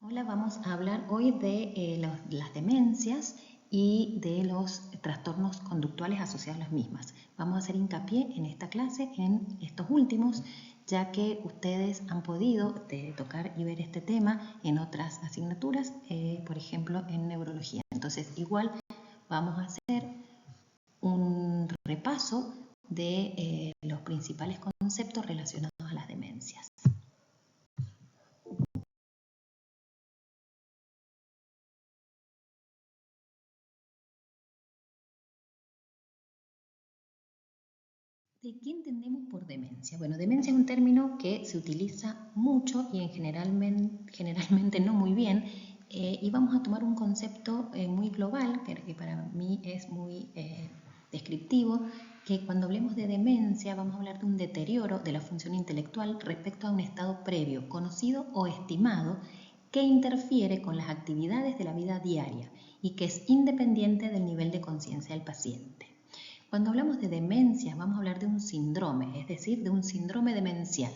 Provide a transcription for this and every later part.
Hola, vamos a hablar hoy de las demencias y de los trastornos conductuales asociados a las mismas. Vamos a hacer hincapié en esta clase en estos últimos, ya que ustedes han podido tocar y ver este tema en otras asignaturas, por ejemplo en neurología. Entonces, igual vamos a hacer un repaso de los principales conceptos relacionados a las demencias. ¿De qué entendemos por demencia? Bueno, demencia es un término que se utiliza mucho y generalmente no muy bien, y vamos a tomar un concepto muy global, que para mí es muy descriptivo, que cuando hablemos de demencia vamos a hablar de un deterioro de la función intelectual respecto a un estado previo, conocido o estimado, que interfiere con las actividades de la vida diaria y que es independiente del nivel de conciencia del paciente. Cuando hablamos de demencia, vamos a hablar de un síndrome, es decir, de un síndrome demencial.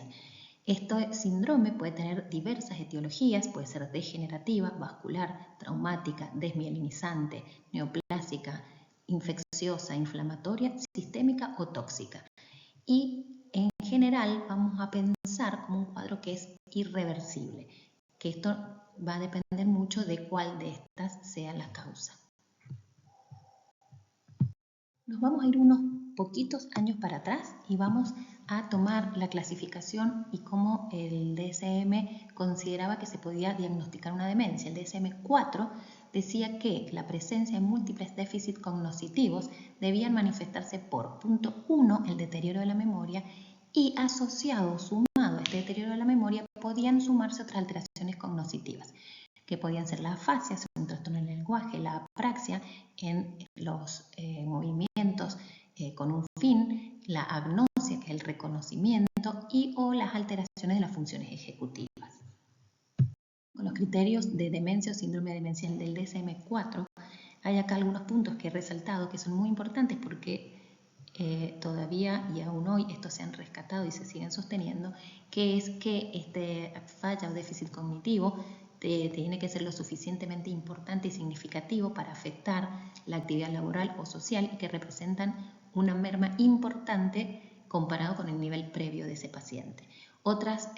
Este síndrome puede tener diversas etiologías, puede ser degenerativa, vascular, traumática, desmielinizante, neoplásica, infecciosa, inflamatoria, sistémica o tóxica. Y en general vamos a pensar como un cuadro que es irreversible, que esto va a depender mucho de cuál de estas sea la causa. Nos vamos a ir unos poquitos años para atrás y vamos a tomar la clasificación y cómo el DSM consideraba que se podía diagnosticar una demencia. El DSM-4 decía que la presencia de múltiples déficits cognitivos debían manifestarse por, punto 1, el deterioro de la memoria, y asociado, sumado a este deterioro de la memoria, podían sumarse otras alteraciones cognitivas, que podían ser la afasia, un trastorno en el lenguaje, la apraxia en los movimientos con un fin, la agnosia, que es el reconocimiento, y o las alteraciones de las funciones ejecutivas. Con los criterios de demencia o síndrome demencial del DSM-4, hay acá algunos puntos que he resaltado que son muy importantes porque todavía y aún hoy estos se han rescatado y se siguen sosteniendo, que es que este falla o déficit cognitivo tiene que ser lo suficientemente importante y significativo para afectar la actividad laboral o social y que representan una merma importante comparado con el nivel previo de ese paciente. Otras,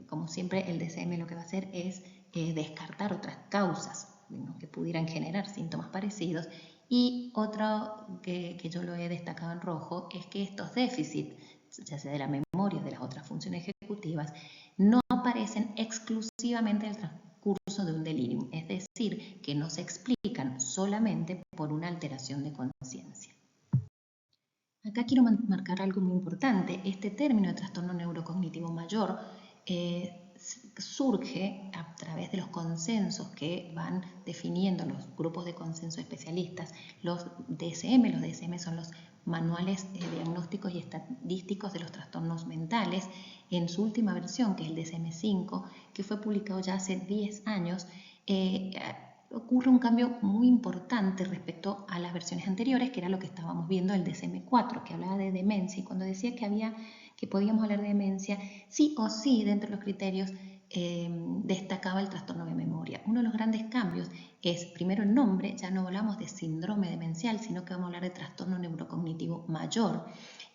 como siempre, el DSM lo que va a hacer es descartar otras causas, ¿no?, que pudieran generar síntomas parecidos. Y otro que yo lo he destacado en rojo es que estos déficits, ya sea de la memoria o de las otras funciones ejecutivas, no aparecen exclusivamente en el transcurso de un delirium, es decir, que no se explican solamente por una alteración de conciencia. Acá quiero marcar algo muy importante. Este término de trastorno neurocognitivo mayor surge a través de los consensos que van definiendo los grupos de consenso especialistas, los DSM. Los DSM son los manuales diagnósticos y estadísticos de los trastornos mentales. En su última versión, que es el DSM-5, que fue publicado ya hace 10 años, ocurre un cambio muy importante respecto a las versiones anteriores, que era lo que estábamos viendo el DSM-4, que hablaba de demencia, y cuando decía que podíamos hablar de demencia, sí o sí, dentro de los criterios, destacaba el trastorno de memoria. Uno de los grandes cambios es, primero, el nombre. Ya no hablamos de síndrome demencial, sino que vamos a hablar de trastorno neurocognitivo mayor.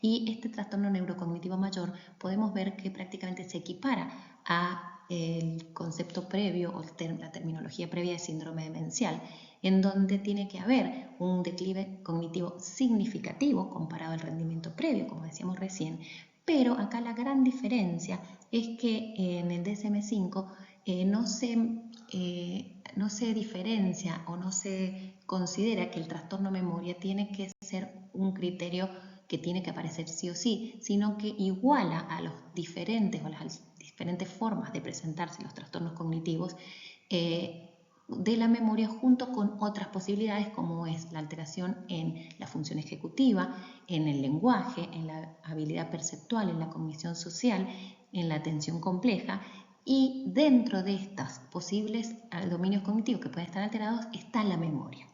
Y este trastorno neurocognitivo mayor podemos ver que prácticamente se equipara a el concepto previo o la terminología previa de síndrome demencial, en donde tiene que haber un declive cognitivo significativo comparado al rendimiento previo, como decíamos recién, pero acá la gran diferencia es que en el DSM-5 no se diferencia o no se considera que el trastorno memoria tiene que ser un criterio que tiene que aparecer sí o sí, sino que iguala a los diferentes o las diferentes formas de presentarse los trastornos cognitivos de la memoria, junto con otras posibilidades como es la alteración en la función ejecutiva, en el lenguaje, en la habilidad perceptual, en la cognición social, en la atención compleja. Y dentro de estos posibles dominios cognitivos que pueden estar alterados está la memoria.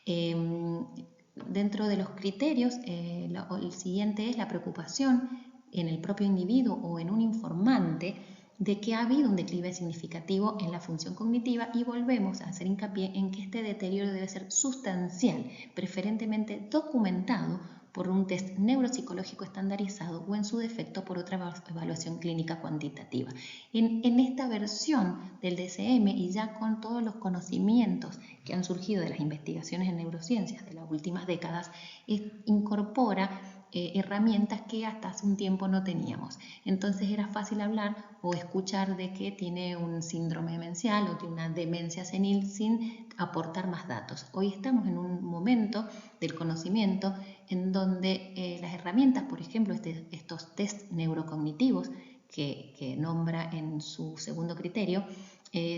Dentro de los criterios, el siguiente es la preocupación en el propio individuo o en un informante de que ha habido un declive significativo en la función cognitiva y volvemos a hacer hincapié en que este deterioro debe ser sustancial, preferentemente documentado por un test neuropsicológico estandarizado o en su defecto por otra evaluación clínica cuantitativa. En esta versión del DSM y ya con todos los conocimientos que han surgido de las investigaciones en neurociencias de las últimas décadas, incorpora herramientas que hasta hace un tiempo no teníamos. Entonces era fácil hablar o escuchar de que tiene un síndrome demencial o tiene una demencia senil sin aportar más datos. Hoy estamos en un momento del conocimiento en donde las herramientas, por ejemplo, estos test neurocognitivos que nombra en su segundo criterio,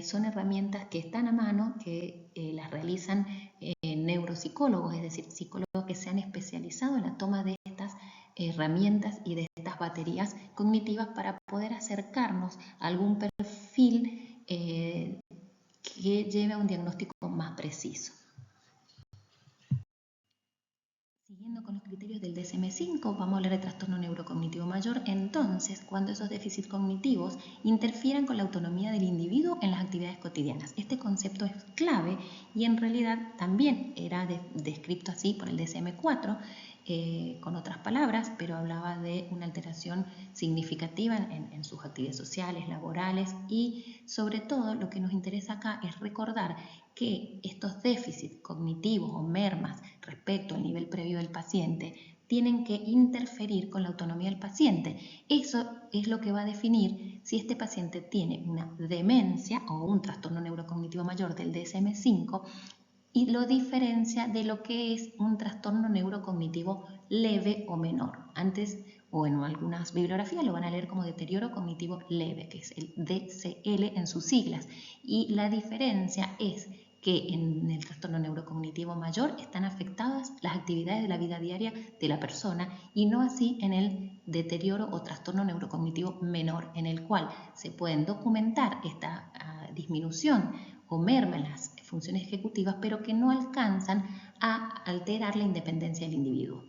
son herramientas que están a mano, que las realizan neuropsicólogos, es decir, psicólogos que se han especializado en la toma de estas herramientas y de estas baterías cognitivas para poder acercarnos a algún perfil que lleve a un diagnóstico más preciso. Siguiendo con los criterios del DSM-5, vamos a hablar de trastorno neurocognitivo mayor. Entonces, cuando esos déficits cognitivos interfieran con la autonomía del individuo en las actividades cotidianas. Este concepto es clave y en realidad también era descrito así por el DSM-4, con otras palabras, pero hablaba de una alteración significativa en sus actividades sociales, laborales y sobre todo lo que nos interesa acá es recordar que estos déficits cognitivos o mermas respecto al nivel previo del paciente tienen que interferir con la autonomía del paciente. Eso es lo que va a definir si este paciente tiene una demencia o un trastorno neurocognitivo mayor del DSM-5 y lo diferencia de lo que es un trastorno neurocognitivo leve o menor. Antes, o en algunas bibliografías, lo van a leer como deterioro cognitivo leve, que es el DCL en sus siglas. Y la diferencia es que en el trastorno neurocognitivo mayor están afectadas las actividades de la vida diaria de la persona y no así en el deterioro o trastorno neurocognitivo menor, en el cual se pueden documentar esta disminución o merma en las funciones ejecutivas, pero que no alcanzan a alterar la independencia del individuo.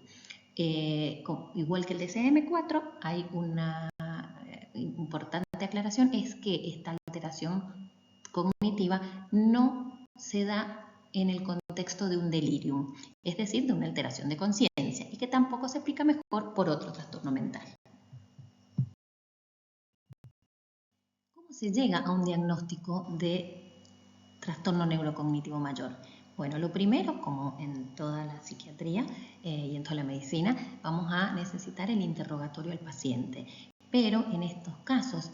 Igual que el DSM-4, hay una importante aclaración, es que esta alteración cognitiva no se da en el contexto de un delirium, es decir, de una alteración de conciencia, y que tampoco se explica mejor por otro trastorno mental. ¿Cómo se llega a un diagnóstico de trastorno neurocognitivo mayor? Bueno, lo primero, como en toda la psiquiatría y en toda la medicina, vamos a necesitar el interrogatorio al paciente, pero en estos casos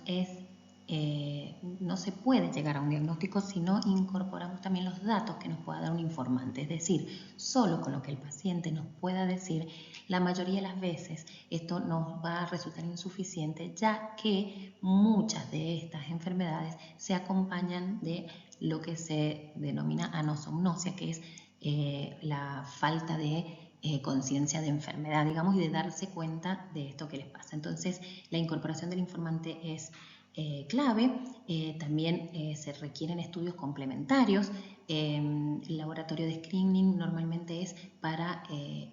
no se puede llegar a un diagnóstico si no incorporamos también los datos que nos pueda dar un informante, es decir, solo con lo que el paciente nos pueda decir, la mayoría de las veces esto nos va a resultar insuficiente, ya que muchas de estas enfermedades se acompañan de lo que se denomina anosognosia, que es la falta de conciencia de enfermedad, digamos, y de darse cuenta de esto que les pasa. Entonces, la incorporación del informante es clave. También se requieren estudios complementarios. El laboratorio de screening normalmente es para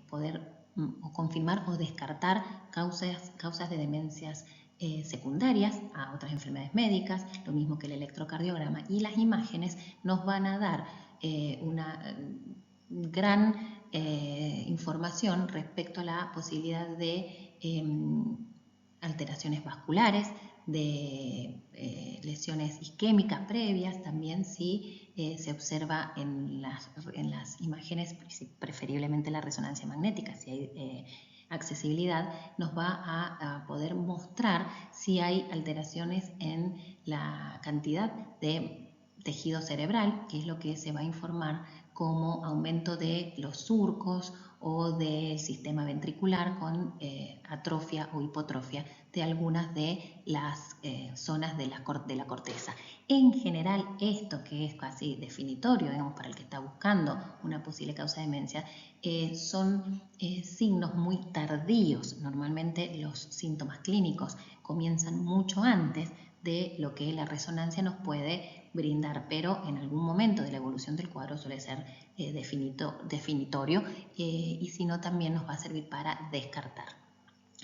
poder o confirmar o descartar causas de demencias secundarias a otras enfermedades médicas, lo mismo que el electrocardiograma, y las imágenes nos van a dar una gran información respecto a la posibilidad de alteraciones vasculares, de lesiones isquémicas previas, también si se observa en las imágenes, preferiblemente la resonancia magnética, si hay accesibilidad, nos va a poder mostrar si hay alteraciones en la cantidad de tejido cerebral, que es lo que se va a informar como aumento de los surcos o del sistema ventricular con atrofia o hipotrofia de algunas de las zonas de la corteza. En general, esto que es casi definitorio, digamos, para el que está buscando una posible causa de demencia, son signos muy tardíos. Normalmente los síntomas clínicos comienzan mucho antes de lo que la resonancia nos puede brindar, pero en algún momento de la evolución del cuadro suele ser definitorio y si no también nos va a servir para descartar.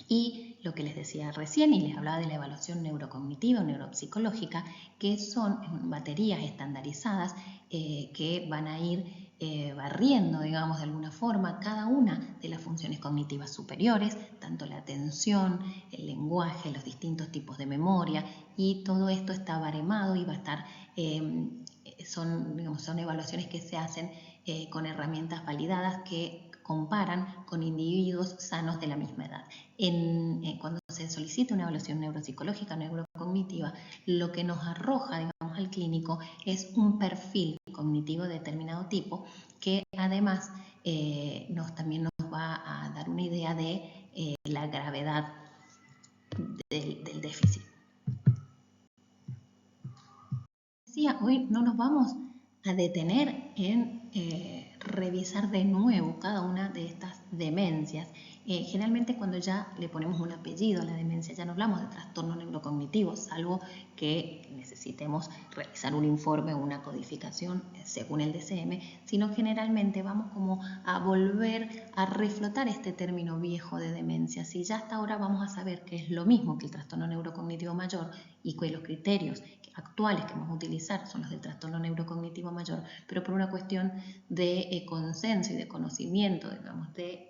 Y lo que les decía recién y les hablaba de la evaluación neurocognitiva o neuropsicológica, que son baterías estandarizadas que van a ir barriendo, digamos, de alguna forma cada una de las funciones cognitivas superiores, tanto la atención, el lenguaje, los distintos tipos de memoria, y todo esto está baremado y va a estar, son evaluaciones que se hacen con herramientas validadas que comparan con individuos sanos de la misma edad. Cuando se solicita una evaluación neuropsicológica, neurocognitiva, lo que nos arroja, digamos, al clínico es un perfil cognitivo de determinado tipo que además también nos va a dar una idea de la gravedad del déficit. Hoy no nos vamos a detener en revisar de nuevo cada una de estas demencias. Generalmente cuando ya le ponemos un apellido a la demencia ya no hablamos de trastorno neurocognitivo, salvo que necesitemos realizar un informe o una codificación según el DSM, sino generalmente vamos como a volver a reflotar este término viejo de demencia. Si ya hasta ahora vamos a saber que es lo mismo que el trastorno neurocognitivo mayor y que los criterios actuales que vamos a utilizar son los del trastorno neurocognitivo mayor, pero por una cuestión de consenso y de conocimiento, digamos, de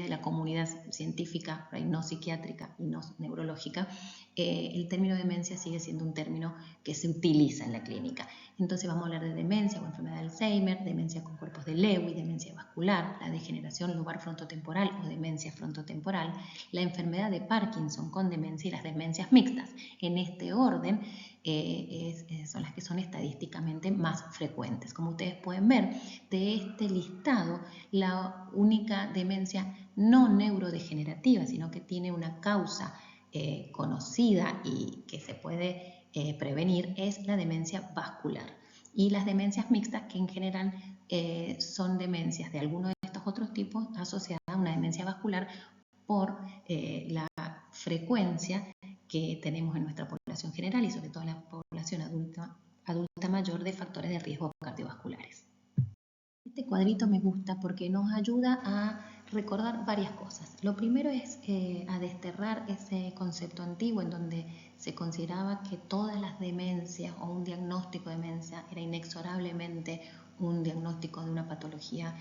la comunidad científica, no psiquiátrica y no neurológica, el término demencia sigue siendo un término que se utiliza en la clínica. Entonces vamos a hablar de demencia o enfermedad de Alzheimer, demencia con cuerpos de Lewy, demencia vascular, la degeneración lobar frontotemporal o demencia frontotemporal, la enfermedad de Parkinson con demencia y las demencias mixtas. En este orden son las que son estadísticamente más frecuentes. Como ustedes pueden ver, de este listado, la única demencia no neurodegenerativa, sino que tiene una causa conocida y que se puede prevenir, es la demencia vascular. Y las demencias mixtas, que en general son demencias de alguno de estos otros tipos asociadas a una demencia vascular por la frecuencia que tenemos en nuestra población general y sobre todo en la población adulta mayor de factores de riesgo cardiovasculares. Este cuadrito me gusta porque nos ayuda a recordar varias cosas. Lo primero es a desterrar ese concepto antiguo en donde se consideraba que todas las demencias o un diagnóstico de demencia era inexorablemente un diagnóstico de una patología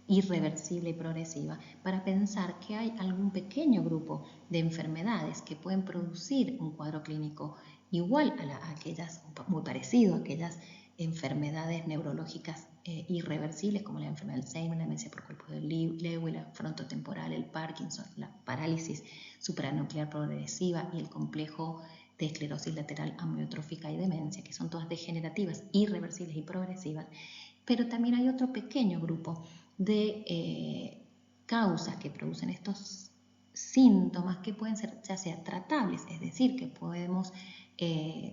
irreversible y progresiva, para pensar que hay algún pequeño grupo de enfermedades que pueden producir un cuadro clínico igual a aquellas, muy parecido a aquellas enfermedades neurológicas irreversibles como la enfermedad de Alzheimer, la demencia por cuerpo de Lewy, la frontotemporal, el Parkinson, la parálisis supranuclear progresiva y el complejo de esclerosis lateral amiotrófica y demencia, que son todas degenerativas, irreversibles y progresivas. Pero también hay otro pequeño grupo de causas que producen estos síntomas que pueden ser ya sea tratables, es decir, que podemos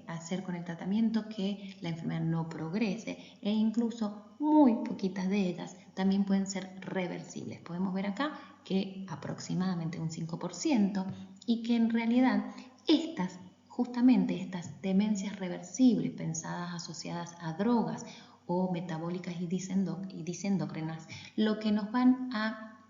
hacer con el tratamiento que la enfermedad no progrese, e incluso muy poquitas de ellas también pueden ser reversibles. Podemos ver acá que aproximadamente un 5%, y que en realidad justamente estas demencias reversibles pensadas asociadas a drogas o metabólicas y disendócrinas, lo que nos van a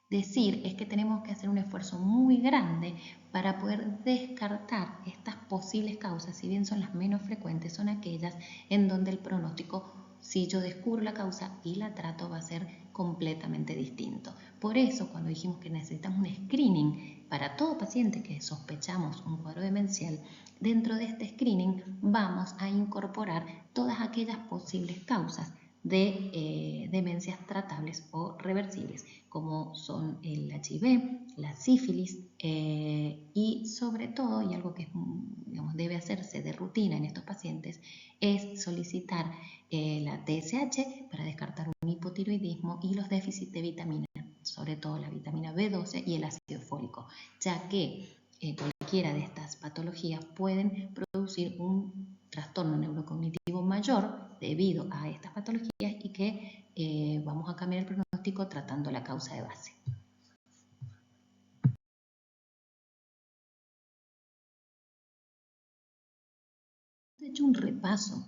decir es que tenemos que hacer un esfuerzo muy grande para poder descartar estas posibles causas. Si bien son las menos frecuentes, son aquellas en donde el pronóstico, si yo descubro la causa y la trato, va a ser completamente distinto. Por eso, cuando dijimos que necesitamos un screening para todo paciente que sospechamos un cuadro demencial, dentro de este screening vamos a incorporar todas aquellas posibles causas de demencias tratables o reversibles, como son el HIV, la sífilis y sobre todo, y algo que debe hacerse de rutina en estos pacientes, es solicitar la TSH para descartar un hipotiroidismo y los déficits de vitamina, sobre todo la vitamina B12 y el ácido fólico, ya que cualquiera de estas patologías pueden producir un trastorno neurocognitivo mayor debido a estas patologías y que vamos a cambiar el pronóstico tratando la causa de base. He hecho un repaso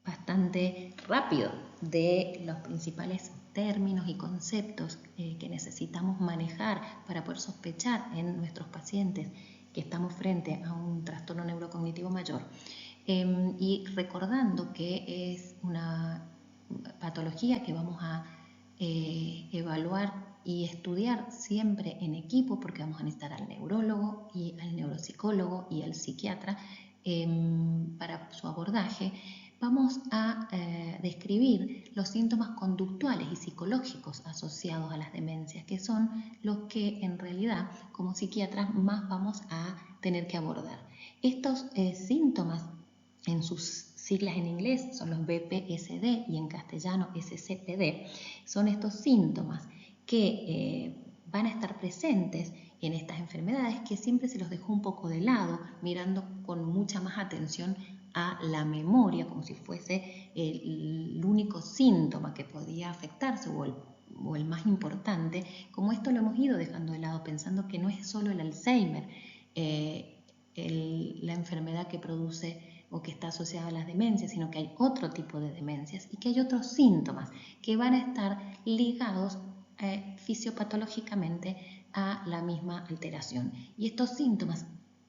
bastante rápido de los principales términos y conceptos que necesitamos manejar para poder sospechar en nuestros pacientes que estamos frente a un trastorno neurocognitivo mayor. Y recordando que es una patología que vamos a evaluar y estudiar siempre en equipo, porque vamos a necesitar al neurólogo y al neuropsicólogo y al psiquiatra para su abordaje. Vamos a describir los síntomas conductuales y psicológicos asociados a las demencias, que son los que en realidad como psiquiatras más vamos a tener que abordar. Estos síntomas, en sus siglas en inglés son los BPSD y en castellano SCPD, son estos síntomas que van a estar presentes en estas enfermedades, que siempre se los dejó un poco de lado, mirando con mucha más atención a la memoria, como si fuese el único síntoma que podía afectarse o el más importante. Como esto lo hemos ido dejando de lado, pensando que no es solo el Alzheimer la enfermedad que produce o que está asociada a las demencias, sino que hay otro tipo de demencias y que hay otros síntomas que van a estar ligados fisiopatológicamente a la misma alteración. Y estos síntomas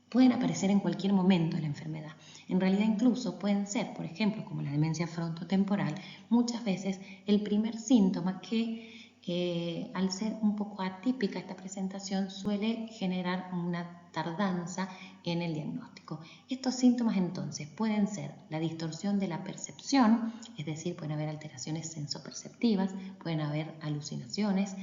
pueden aparecer en cualquier momento de la enfermedad. En realidad incluso pueden ser, por ejemplo, como la demencia frontotemporal, muchas veces el primer síntoma que al ser un poco atípica esta presentación suele generar una tardanza en el diagnóstico. Estos síntomas entonces pueden ser la distorsión de la percepción, es decir, pueden haber alteraciones sensoperceptivas, pueden haber alucinaciones,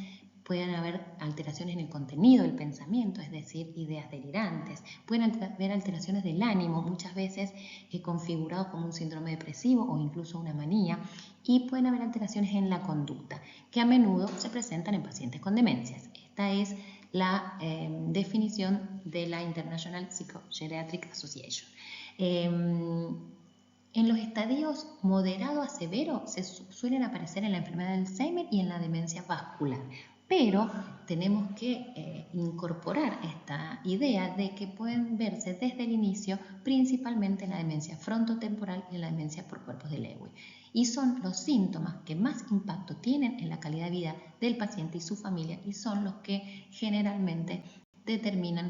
pueden haber alteraciones en el contenido del pensamiento, es decir, ideas delirantes, pueden haber alteraciones del ánimo, muchas veces configurado como un síndrome depresivo o incluso una manía, y pueden haber alteraciones en la conducta, que a menudo se presentan en pacientes con demencias. Esta es la definición de la International Psychogeriatric Association. En los estadios moderado a severo se suelen aparecer en la enfermedad de Alzheimer y en la demencia vascular, pero tenemos que incorporar esta idea de que pueden verse desde el inicio principalmente en la demencia frontotemporal y en la demencia por cuerpos de Lewy. Y son los síntomas que más impacto tienen en la calidad de vida del paciente y su familia y son los que generalmente determinan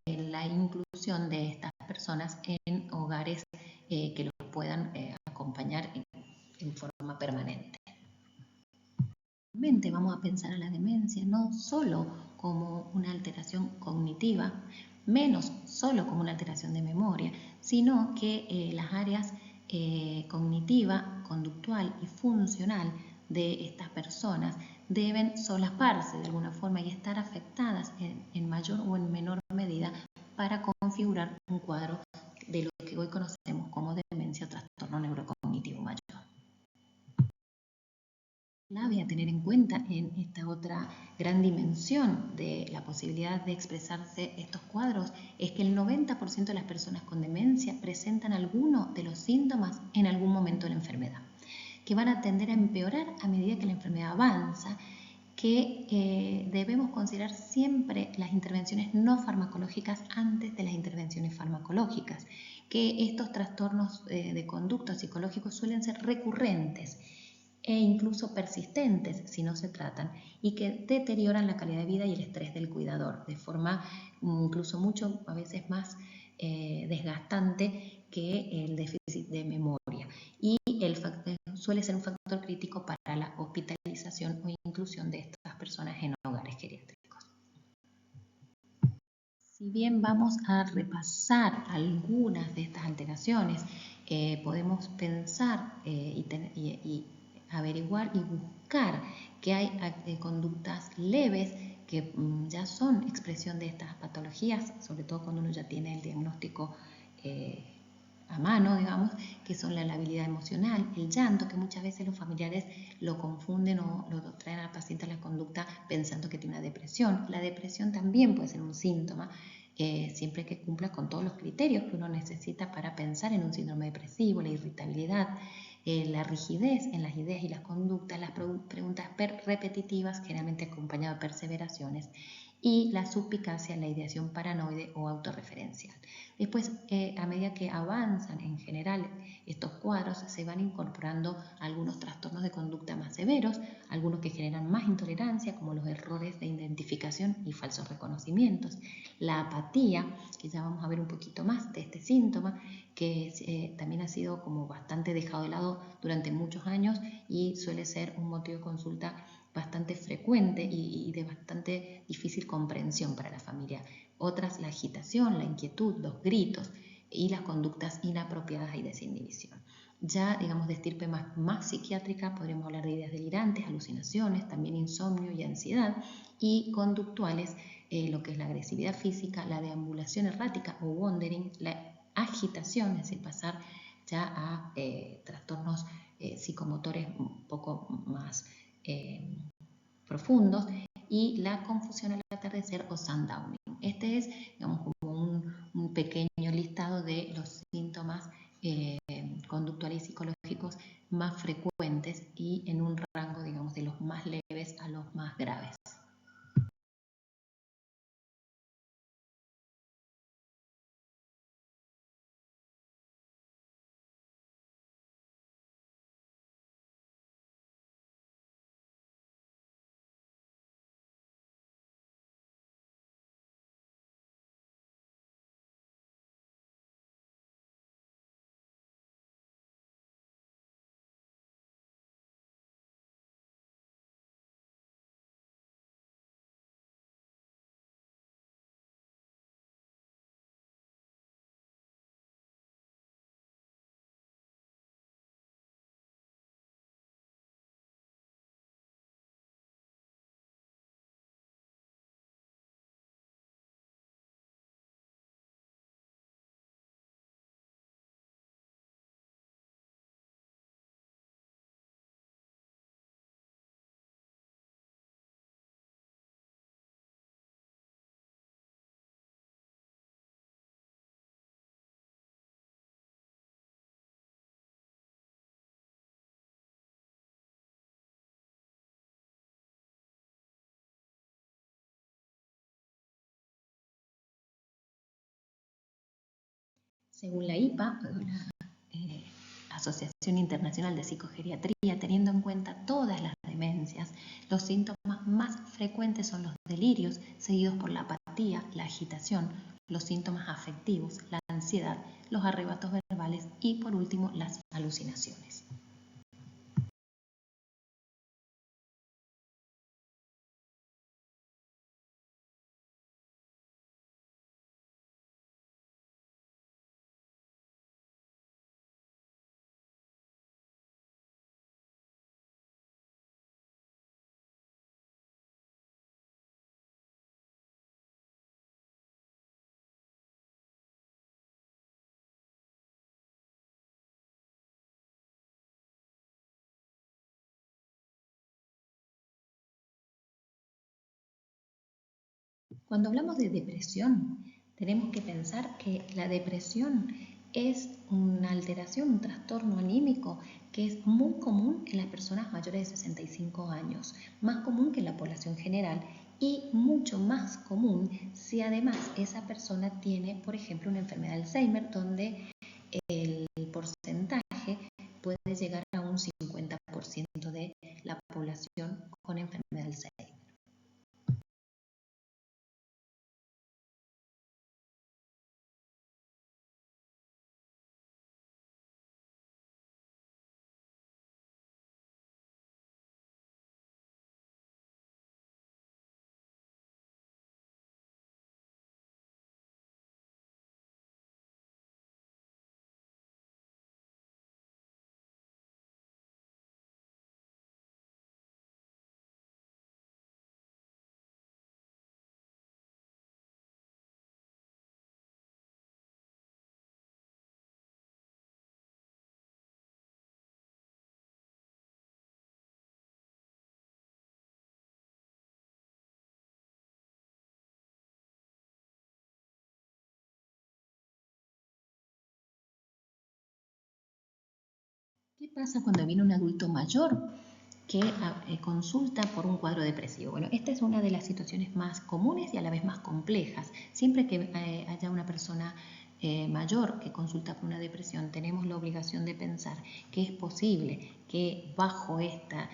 la inclusión de estas personas en hogares que los puedan acompañar en forma permanente. Vamos a pensar a la demencia no solo como una alteración cognitiva, menos solo como una alteración de memoria, sino que las áreas cognitiva, conductual y funcional de estas personas deben solaparse de alguna forma y estar afectadas en mayor o en menor medida para configurar un cuadro de lo que hoy conocemos como demencia o trastorno neurocognitivo mayor. Clave a tener en cuenta en esta otra gran dimensión de la posibilidad de expresarse estos cuadros es que el 90% de las personas con demencia presentan alguno de los síntomas en algún momento de la enfermedad, que van a tender a empeorar a medida que la enfermedad avanza, que debemos considerar siempre las intervenciones no farmacológicas antes de las intervenciones farmacológicas, que estos trastornos de conducta psicológicos suelen ser recurrentes e incluso persistentes si no se tratan y que deterioran la calidad de vida y el estrés del cuidador de forma incluso mucho a veces más desgastante que el déficit de memoria y suele ser un factor crítico para la hospitalización o inclusión de estas personas en hogares geriátricos. Si bien vamos a repasar algunas de estas alteraciones, podemos pensar y averiguar y buscar que hay conductas leves que ya son expresión de estas patologías, sobre todo cuando uno ya tiene el diagnóstico a mano, digamos, que son la labilidad emocional, el llanto, que muchas veces los familiares lo confunden o lo traen al paciente a la conducta pensando que tiene una depresión. La depresión también puede ser un síntoma, siempre que cumpla con todos los criterios que uno necesita para pensar en un síndrome depresivo, la irritabilidad, la rigidez en las ideas y las conductas, las preguntas repetitivas, generalmente acompañadas de perseveraciones, y la suspicacia, la ideación paranoide o autorreferencial. Después, a medida que avanzan en general estos cuadros, se van incorporando algunos trastornos de conducta más severos, algunos que generan más intolerancia, como los errores de identificación y falsos reconocimientos. La apatía, que ya vamos a ver un poquito más de este síntoma, que también ha sido como bastante dejado de lado durante muchos años y suele ser un motivo de consulta bastante frecuente y de bastante difícil comprensión para la familia. Otras, la agitación, la inquietud, los gritos y las conductas inapropiadas y desinhibición. Ya, digamos, de estirpe más psiquiátrica, podríamos hablar de ideas delirantes, alucinaciones, también insomnio y ansiedad, y conductuales, lo que es la agresividad física, la deambulación errática o wandering, la agitación, es decir, pasar ya a trastornos psicomotores un poco más profundos, y la confusión al atardecer o sundowning. Este es, digamos, como un pequeño listado de los síntomas conductuales y psicológicos más frecuentes y en un rango, digamos, de los más leves a los más graves. Según la IPA, la Asociación Internacional de Psicogeriatría, teniendo en cuenta todas las demencias, los síntomas más frecuentes son los delirios, seguidos por la apatía, la agitación, los síntomas afectivos, la ansiedad, los arrebatos verbales y, por último, las alucinaciones. Cuando hablamos de depresión, tenemos que pensar que la depresión es una alteración, un trastorno anímico que es muy común en las personas mayores de 65 años, más común que en la población general y mucho más común si además esa persona tiene, por ejemplo, una enfermedad de Alzheimer, donde el porcentaje puede llegar a un 50% de la población con enfermedad de Alzheimer. ¿Qué pasa cuando viene un adulto mayor que consulta por un cuadro depresivo. Bueno, esta es una de las situaciones más comunes y a la vez más complejas. Siempre que haya una persona mayor que consulta por una depresión, tenemos la obligación de pensar que es posible que bajo esta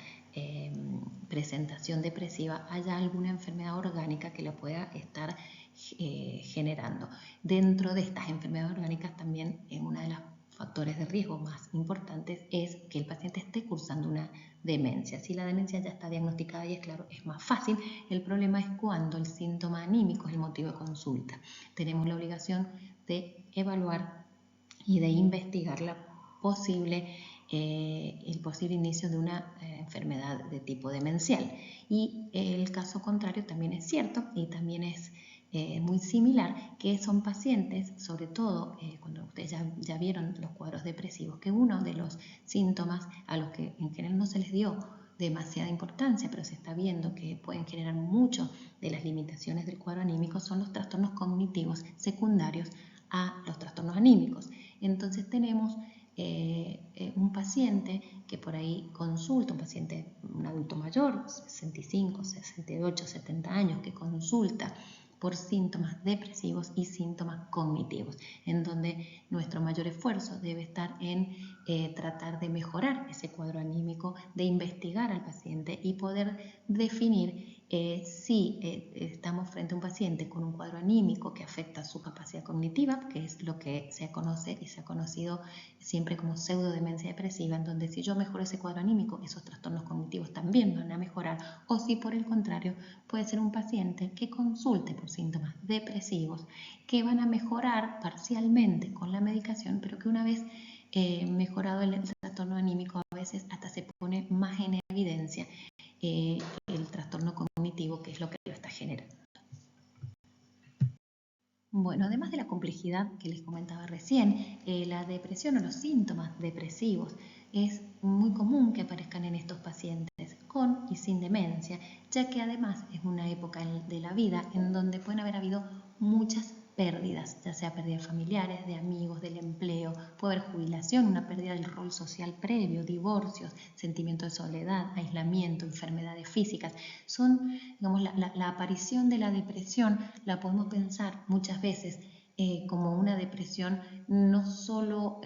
presentación depresiva haya alguna enfermedad orgánica que la pueda estar generando. Dentro de estas enfermedades orgánicas también una de las factores de riesgo más importantes es que el paciente esté cursando una demencia. Si la demencia ya está diagnosticada y es claro, es más fácil. El problema es cuando el síntoma anímico es el motivo de consulta. Tenemos la obligación de evaluar y de investigar el posible inicio de una enfermedad de tipo demencial. Y el caso contrario también es cierto y también es muy similar, que son pacientes, sobre todo cuando ustedes ya vieron los cuadros depresivos, que uno de los síntomas a los que en general no se les dio demasiada importancia, pero se está viendo que pueden generar mucho de las limitaciones del cuadro anímico, son los trastornos cognitivos secundarios a los trastornos anímicos. Entonces tenemos un paciente que por ahí consulta, un adulto mayor, 65, 68, 70 años, que consulta por síntomas depresivos y síntomas cognitivos, en donde nuestro mayor esfuerzo debe estar en tratar de mejorar ese cuadro anímico, de investigar al paciente y poder definir si estamos frente a un paciente con un cuadro anímico que afecta su capacidad cognitiva, que es lo que se conoce y se ha conocido siempre como pseudodemencia depresiva, en donde si yo mejoro ese cuadro anímico, esos trastornos cognitivos también van a mejorar, o si por el contrario puede ser un paciente que consulte por síntomas depresivos que van a mejorar parcialmente con la medicación, pero que una vez mejorado el trastorno anímico a veces hasta se pone más en evidencia el trastorno cognitivo, que es lo que lo está generando. Bueno, además de la complejidad que les comentaba recién, la depresión o los síntomas depresivos es muy común que aparezcan en estos pacientes con y sin demencia, ya que además es una época de la vida en donde pueden haber habido muchas pérdidas, ya sea pérdidas familiares, de amigos, del empleo, puede haber jubilación, una pérdida del rol social previo, divorcios, sentimiento de soledad, aislamiento, enfermedades físicas. Son, digamos, la aparición de la depresión la podemos pensar muchas veces como una depresión no solo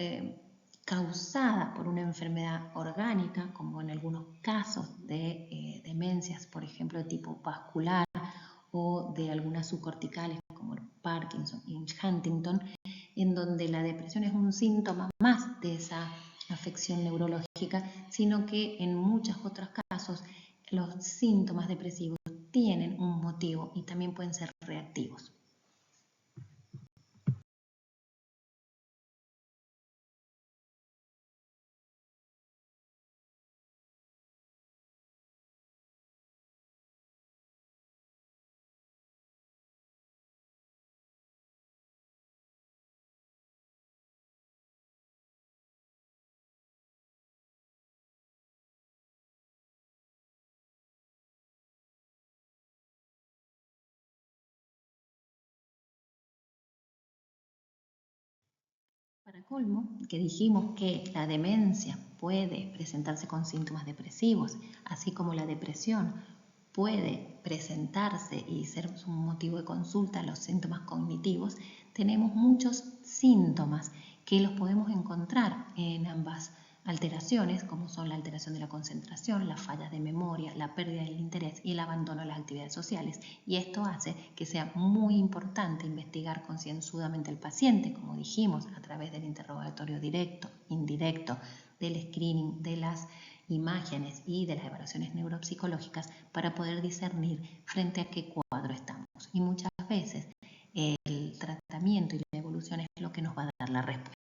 causada por una enfermedad orgánica, como en algunos casos de demencias, por ejemplo, de tipo vascular o de algunas subcorticales como el Parkinson y Huntington, en donde la depresión es un síntoma más de esa afección neurológica, sino que en muchos otros casos los síntomas depresivos tienen un motivo y también pueden ser reactivos. Para colmo, que dijimos que la demencia puede presentarse con síntomas depresivos, así como la depresión puede presentarse y ser un motivo de consulta los síntomas cognitivos, tenemos muchos síntomas que los podemos encontrar en ambas alteraciones, como son la alteración de la concentración, las fallas de memoria, la pérdida del interés y el abandono de las actividades sociales. Y esto hace que sea muy importante investigar concienzudamente al paciente, como dijimos, a través del interrogatorio directo, indirecto, del screening, de las imágenes y de las evaluaciones neuropsicológicas para poder discernir frente a qué cuadro estamos. Y muchas veces el tratamiento y la evolución es lo que nos va a dar la respuesta.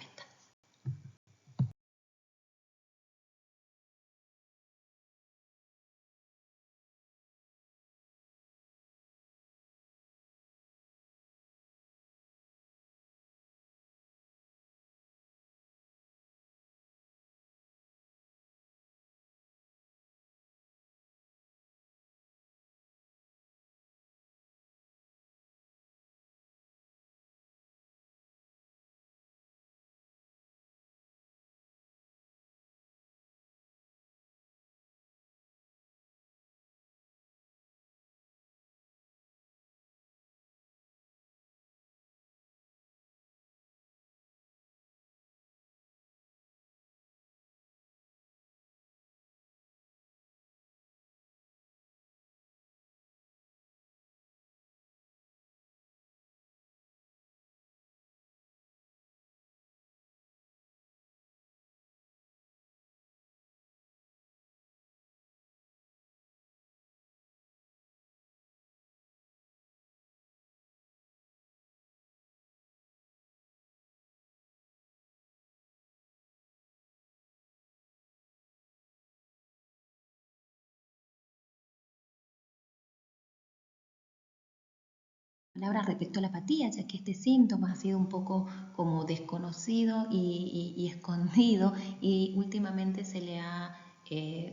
palabra respecto a la apatía, ya que este síntoma ha sido un poco como desconocido y escondido, y últimamente se le ha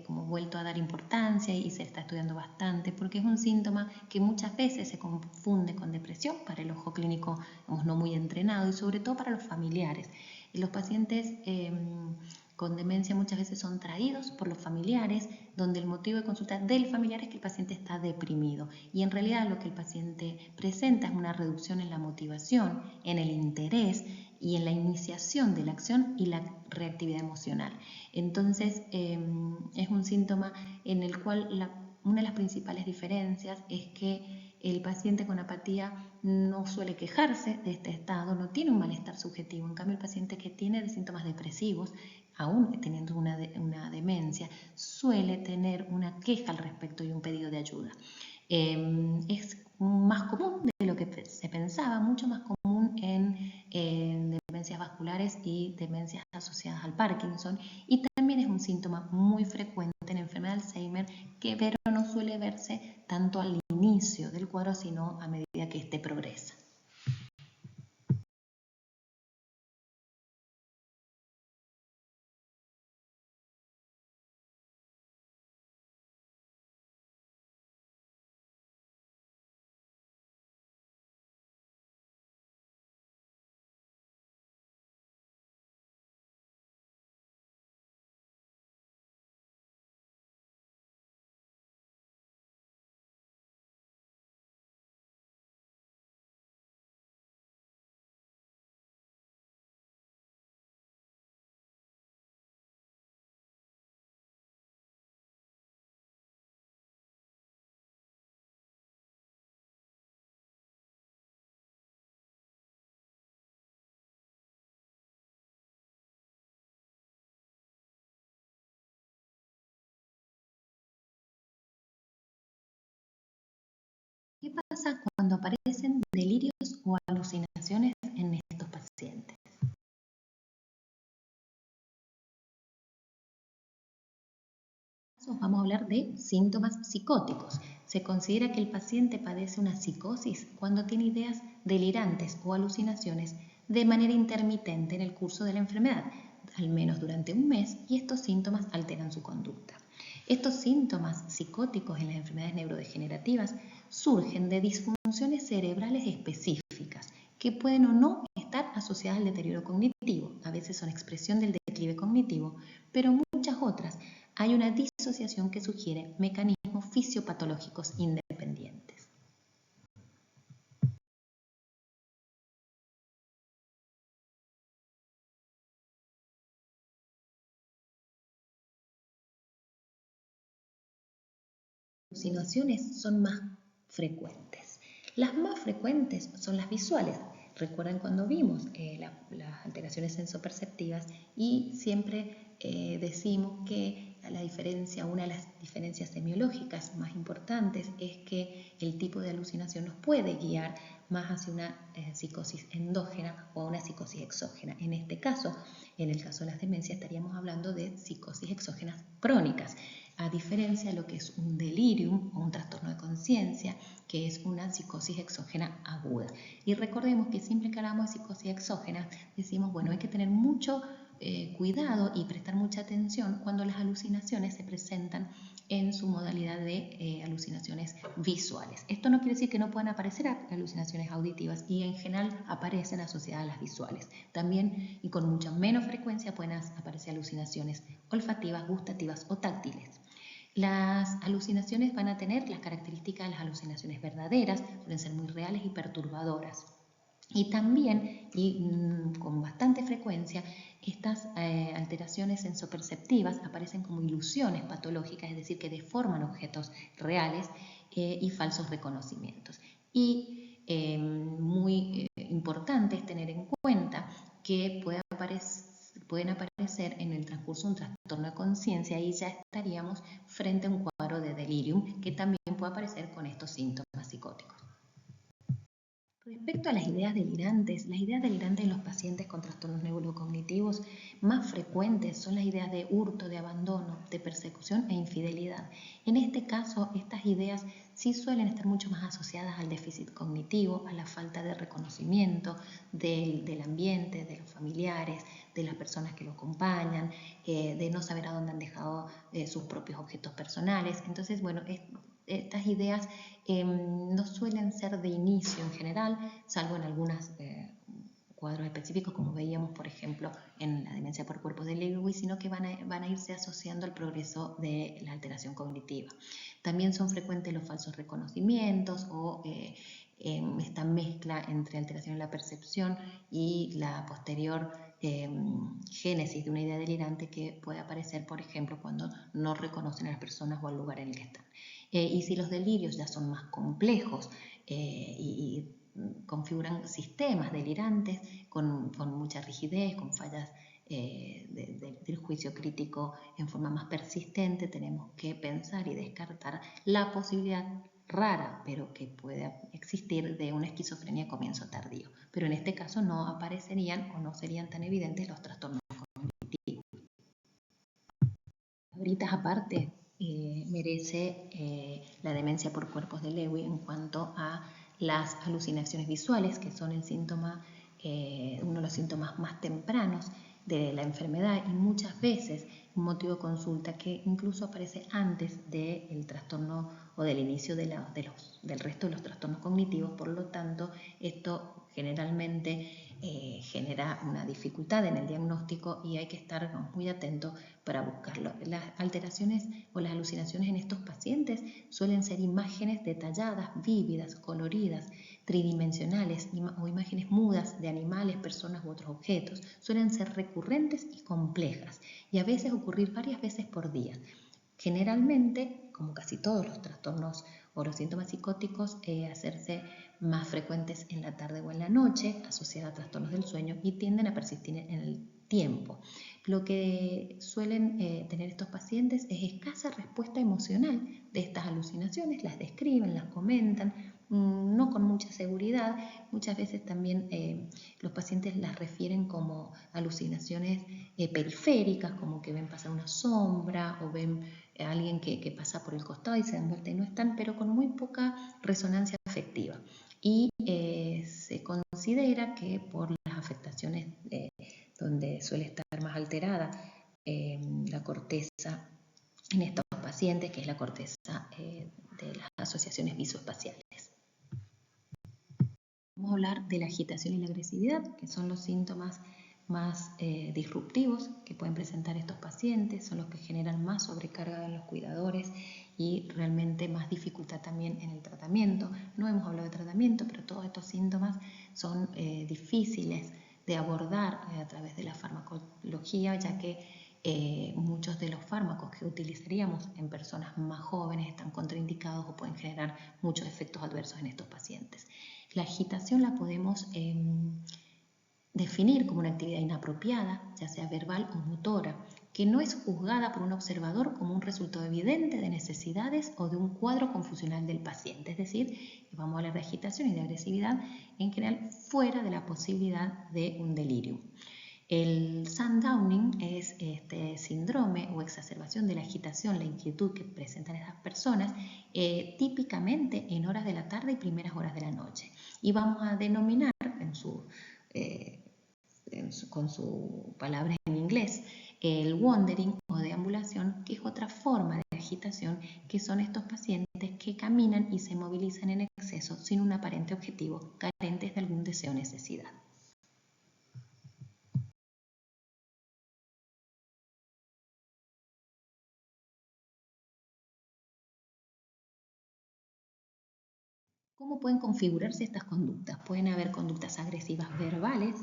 como vuelto a dar importancia y se está estudiando bastante, porque es un síntoma que muchas veces se confunde con depresión para el ojo clínico, digamos, no muy entrenado, y sobre todo para los familiares. Los pacientes con demencia muchas veces son traídos por los familiares, donde el motivo de consulta del familiar es que el paciente está deprimido, y en realidad lo que el paciente presenta es una reducción en la motivación, en el interés y en la iniciación de la acción y la reactividad emocional. Entonces es un síntoma en el cual una de las principales diferencias es que el paciente con apatía no suele quejarse de este estado, no tiene un malestar subjetivo. En cambio, el paciente que tiene síntomas depresivos, aún teniendo una demencia, suele tener una queja al respecto y un pedido de ayuda. Es más común de lo que se pensaba, mucho más común en demencias vasculares y demencias asociadas al Parkinson, y también es un síntoma muy frecuente en enfermedad de Alzheimer, pero no suele verse tanto al inicio del cuadro, sino a medida que éste progresa. ¿Qué pasa cuando aparecen delirios o alucinaciones en estos pacientes? Vamos a hablar de síntomas psicóticos. Se considera que el paciente padece una psicosis cuando tiene ideas delirantes o alucinaciones de manera intermitente en el curso de la enfermedad, al menos durante un mes, y estos síntomas alteran su conducta. Estos síntomas psicóticos en las enfermedades neurodegenerativas surgen de disfunciones cerebrales específicas que pueden o no estar asociadas al deterioro cognitivo. A veces son expresión del declive cognitivo, pero muchas otras hay una disociación que sugiere mecanismos fisiopatológicos independientes. Las alucinaciones son más frecuentes. Las más frecuentes son las visuales. Recuerdan cuando vimos las alteraciones sensoperceptivas, y siempre decimos que una de las diferencias semiológicas más importantes es que el tipo de alucinación nos puede guiar más hacia una psicosis endógena o a una psicosis exógena. En este caso, en el caso de las demencias, estaríamos hablando de psicosis exógenas crónicas, a diferencia de lo que es un delirium o un trastorno de conciencia, que es una psicosis exógena aguda. Y recordemos que siempre que hablamos de psicosis exógena, decimos, bueno, hay que tener mucho cuidado y prestar mucha atención cuando las alucinaciones se presentan en su modalidad de alucinaciones visuales. Esto no quiere decir que no puedan aparecer alucinaciones auditivas, y en general aparecen asociadas a las visuales. También, y con mucha menos frecuencia, pueden aparecer alucinaciones olfativas, gustativas o táctiles. Las alucinaciones van a tener las características de las alucinaciones verdaderas, suelen ser muy reales y perturbadoras. Y también, con bastante frecuencia, estas alteraciones sensoperceptivas aparecen como ilusiones patológicas, es decir, que deforman objetos reales y falsos reconocimientos. Y muy importante es tener en cuenta que pueden aparecer en el transcurso de un trastorno de conciencia, y ya estaríamos frente a un cuadro de delirium que también puede aparecer con estos síntomas psicóticos. Respecto a las ideas delirantes en los pacientes con trastornos neurocognitivos más frecuentes frecuentes son las ideas de hurto, de abandono, de persecución e infidelidad. En este caso, estas ideas sí suelen estar mucho más asociadas al déficit cognitivo, a la falta de reconocimiento del ambiente, de los familiares, de las personas que lo acompañan, de no saber a dónde han dejado sus propios objetos personales. Entonces, bueno, estas ideas no suelen ser de inicio en general, salvo en algunas cuadros específicos, como veíamos, por ejemplo, en la demencia por cuerpos de Lewy, sino que van a irse asociando al progreso de la alteración cognitiva. También son frecuentes los falsos reconocimientos o esta mezcla entre alteración en la percepción y la posterior génesis de una idea delirante que puede aparecer, por ejemplo, cuando no reconocen a las personas o al lugar en el que están. Y si los delirios ya son más complejos y configuran sistemas delirantes con mucha rigidez, con fallas del juicio crítico en forma más persistente, tenemos que pensar y descartar la posibilidad rara, pero que pueda existir, de una esquizofrenia a comienzo tardío. Pero en este caso no aparecerían o no serían tan evidentes los trastornos cognitivos. Ahorita aparte merece la demencia por cuerpos de Lewy en cuanto a las alucinaciones visuales, que son el síntoma, uno de los síntomas más tempranos de la enfermedad y muchas veces un motivo de consulta que incluso aparece antes del trastorno o del inicio del resto de los trastornos cognitivos. Por lo tanto, esto generalmente genera una dificultad en el diagnóstico y hay que estar muy atentos para buscarlo. Las alteraciones o las alucinaciones en estos pacientes suelen ser imágenes detalladas, vívidas, coloridas, tridimensionales o imágenes mudas de animales, personas u otros objetos. Suelen ser recurrentes y complejas y a veces ocurrir varias veces por día. Generalmente, como casi todos los trastornos o los síntomas psicóticos, hacerse más frecuentes en la tarde o en la noche, asociadas a trastornos del sueño, y tienden a persistir en el tiempo. Lo que suelen tener estos pacientes es escasa respuesta emocional de estas alucinaciones, las describen, las comentan, no con mucha seguridad. Muchas veces también los pacientes las refieren como alucinaciones periféricas, como que ven pasar una sombra o ven a alguien que pasa por el costado y se dan vuelta y no están, pero con muy poca resonancia afectiva. Y se considera que por las afectaciones donde suele estar más alterada la corteza en estos pacientes, que es la corteza de las asociaciones visoespaciales. Vamos a hablar de la agitación y la agresividad, que son los síntomas más disruptivos que pueden presentar estos pacientes, son los que generan más sobrecarga en los cuidadores y realmente más dificultad también en el tratamiento. No hemos hablado de tratamiento, pero todos estos síntomas son difíciles de abordar a través de la farmacología, ya que muchos de los fármacos que utilizaríamos en personas más jóvenes están contraindicados o pueden generar muchos efectos adversos en estos pacientes. La agitación la podemos definir como una actividad inapropiada, ya sea verbal o motora, que no es juzgada por un observador como un resultado evidente de necesidades o de un cuadro confusional del paciente. Es decir, vamos a hablar de agitación y de agresividad en general fuera de la posibilidad de un delirium. El Sundowning es este síndrome o exacerbación de la agitación, la inquietud que presentan esas personas, típicamente en horas de la tarde y primeras horas de la noche. Y vamos a denominar con su palabra en inglés el wandering o deambulación, que es otra forma de agitación, que son estos pacientes que caminan y se movilizan en exceso sin un aparente objetivo, carentes de algún deseo o necesidad. ¿Cómo pueden configurarse estas conductas? Pueden haber conductas agresivas verbales,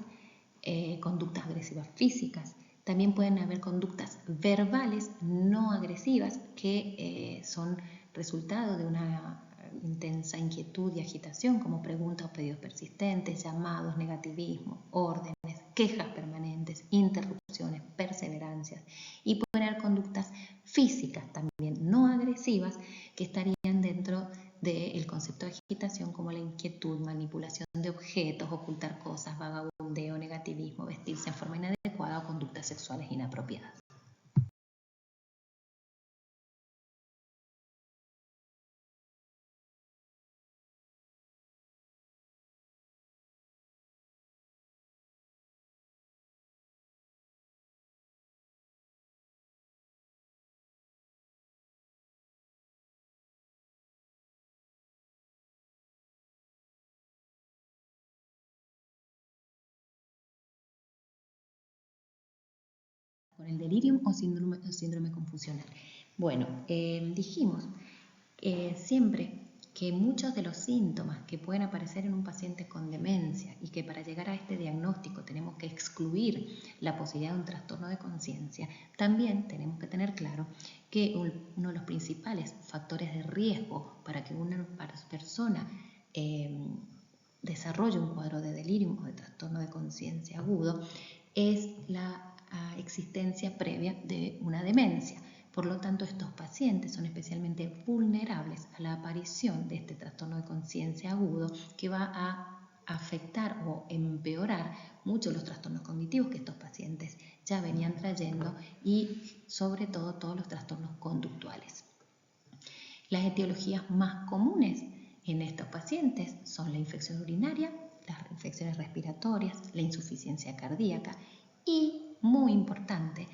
conductas agresivas físicas. También pueden haber conductas verbales no agresivas que son resultado de una intensa inquietud y agitación, como preguntas o pedidos persistentes, llamados, negativismo, órdenes, quejas permanentes, interrupciones, perseverancias. Y pueden haber conductas físicas también no agresivas que estarían dentro del concepto de agitación, como la inquietud, manipulación de objetos, ocultar cosas, vagabundeo, negativismo, vestirse en forma inadecuada o conductas sexuales inapropiadas. Con el delirium o síndrome confusional. Bueno, dijimos siempre que muchos de los síntomas que pueden aparecer en un paciente con demencia y que para llegar a este diagnóstico tenemos que excluir la posibilidad de un trastorno de conciencia, también tenemos que tener claro que uno de los principales factores de riesgo para que una persona desarrolle un cuadro de delirium o de trastorno de conciencia agudo es la existencia previa de una demencia. Por lo tanto, estos pacientes son especialmente vulnerables a la aparición de este trastorno de conciencia agudo que va a afectar o empeorar mucho los trastornos cognitivos que estos pacientes ya venían trayendo y sobre todo todos los trastornos conductuales. Las etiologías más comunes en estos pacientes son la infección urinaria, las infecciones respiratorias, la insuficiencia cardíaca y, muy importante,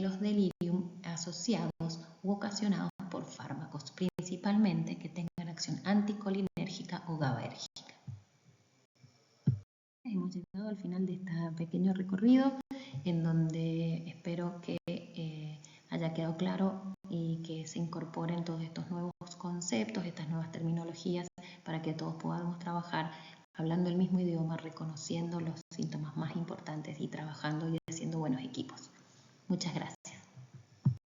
los delirium asociados u ocasionados por fármacos, principalmente que tengan acción anticolinérgica o GABAérgica. Hemos llegado al final de este pequeño recorrido en donde espero que haya quedado claro y que se incorporen todos estos nuevos conceptos, estas nuevas terminologías para que todos podamos trabajar hablando el mismo idioma, reconociendo los síntomas más importantes y trabajando y haciendo buenos equipos. Muchas gracias.